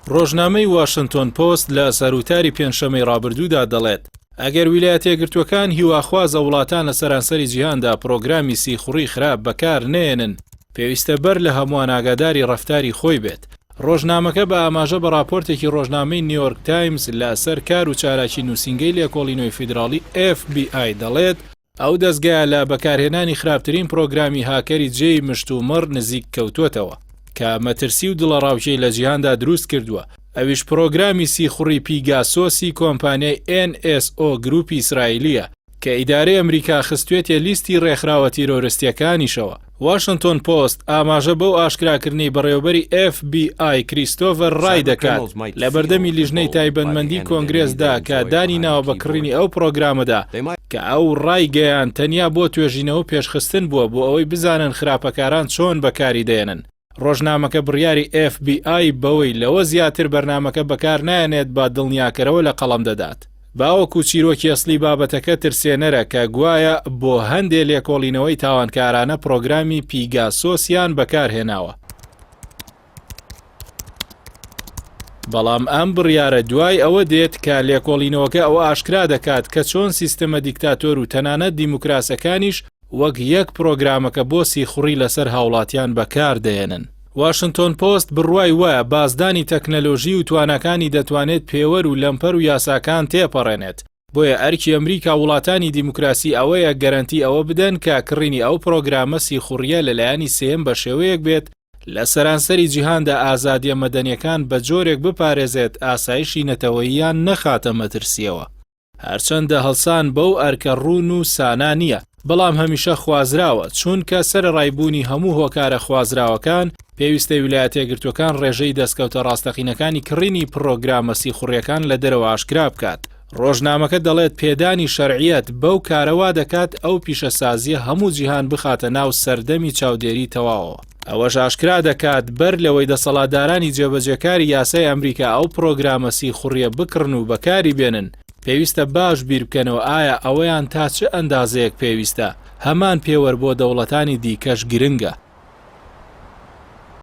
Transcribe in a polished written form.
ڕۆژنامەی واشنتن پۆست لە سەروتاری پێنجشەمەی ڕابردوودا دەڵێت ئەگەر ویلایەتە یەکگرتووەکان هیواخوازە وڵاتان لە سەرانسەری جیهاندا پرۆگرامی سیخوڕی خراپ بەکار نێنن پێویستە بەر لە هەمووان ئاگاداری ڕەفتاری خۆی بێت. ڕۆژنامەکە بە ئاماژە بە راپۆرتێکی ڕۆژنامەی نیویۆرک تایمز لەسەر کار و چالاکی نووسینگەی لێکۆڵینەوەی فیدراڵی FBI دەڵێت ئەو دەستگایە لە بەکارهێنانی خراپترین پرۆگرامی هاکەری جێی مشتومڕ نزیک کەوتوتەوە کە مەترسی و دڵەڕاوچەی لە جیهاندا دروست کردووە. ئەویش پرۆگرامی سیخوڕی پیگاسۆسی کۆمپانیای NSO گروپی ئیسرائیلیە کە ئیدارەی ئەمریکا خستوێتە لیستی ڕێکخراوە تیرۆریستیەکانیشەوە. واشنتن پۆست ئاماژە بەو ئاشکراکردنی بەڕێوەبەری FBI کریستۆفەر ڕای دەکات لە بەردەمی لیژنەی تایبەتمەندی کۆنگرێسدا کە دانی ناوە بەکڕینی ئەو پرۆگرامەدا کە ئەو ڕای گەیان تەنیا بۆ توێژینەوە پێشخستن بووە بۆ ئەوەی بزانن خراپەکاران چۆن بەکاری دێنن. ڕۆژنامەکە بڕیاری FBI بەوەی لەوە زیاتر بەرنامەکە بەکار نایەنێت با دڵنیاکەرەوە لە قەڵەم دەدات. باوەکو چیرۆکی ئەسلی بابەتەکە ترسێنەرە کە گوایە بۆ هەندێک لێکۆڵینەوەی تاوانکارانە پرۆگرامی پیگاسۆسیان بەکارهێناوە. بەڵام ئەم بڕیارە دوای ئەوە دێت کە لێکۆڵینەوەکە ئەوە ئاشکرا دەکات کە چۆن سیستەمە دیکتاتۆر و تەنانەت دیموکراسەکانیش وەک یەک پرۆگرامەکە بۆ سیخوڕی لەسەر هاوڵاتیان بەکار دێنن. واشنتن پۆست بڕوای وایە بازدانی تەکنەلۆژی و توانەکانی دەتوانێت پێوەر و لەمپەر و یاساکان تێپەڕێنێت. بۆیە ئەرکی ئەمریکا وڵاتانی دیموکراسی ئەوەیە گەرانتی ئەوە بدەن کە کڕینی ئەو پرۆگرامە سیخوڕیە لەلایەنی سێم بە شێوەیەک بێت لە سەرانسەری جیهاندا ئازادیە مەدەنیەکان بە جۆرێک بپارێزێت ئاسایشی نەتەوەییان نەخاتە مەترسیەوە. هەرچەندە هەڵسان بەو ئەرکە ڕوون و سانا نییە، بەڵام هەمیشە خوازراوە چونکە سەرڕایبوونی هەموو هۆکارە خوازراوەکان پێویستە ویلایەتە یەکگرتووەکان ڕێژەی دەستکەوتە ڕاستەقینەکانی کڕینی پرۆگرامە سیخوڕیەکان لە دەرەوە ئاشکرا بکات. ڕۆژنامەکە دەڵێت پێدانی شەرعیەت بەو کارەوا دەکات ئەو پیشەسازیە هەموو جیهان بخاتە ناو سەردەمی چاودێری تەواوەوە. ئەوەش ئاشکرا دەکات بەر لەوەی دەسەڵاتدارانی جێبەجێکاری یاسای ئەمریکا ئەو پرۆگرامە سیخوڕیە بکڕن و بەکاری بێنن پێویستە باش بیر بکەنەوە ئایا ئەوەیان تا چه ئەندازەیەک پێویستە. هەمان پێوەر بۆ دەوڵەتانی دیکەش گرنگە.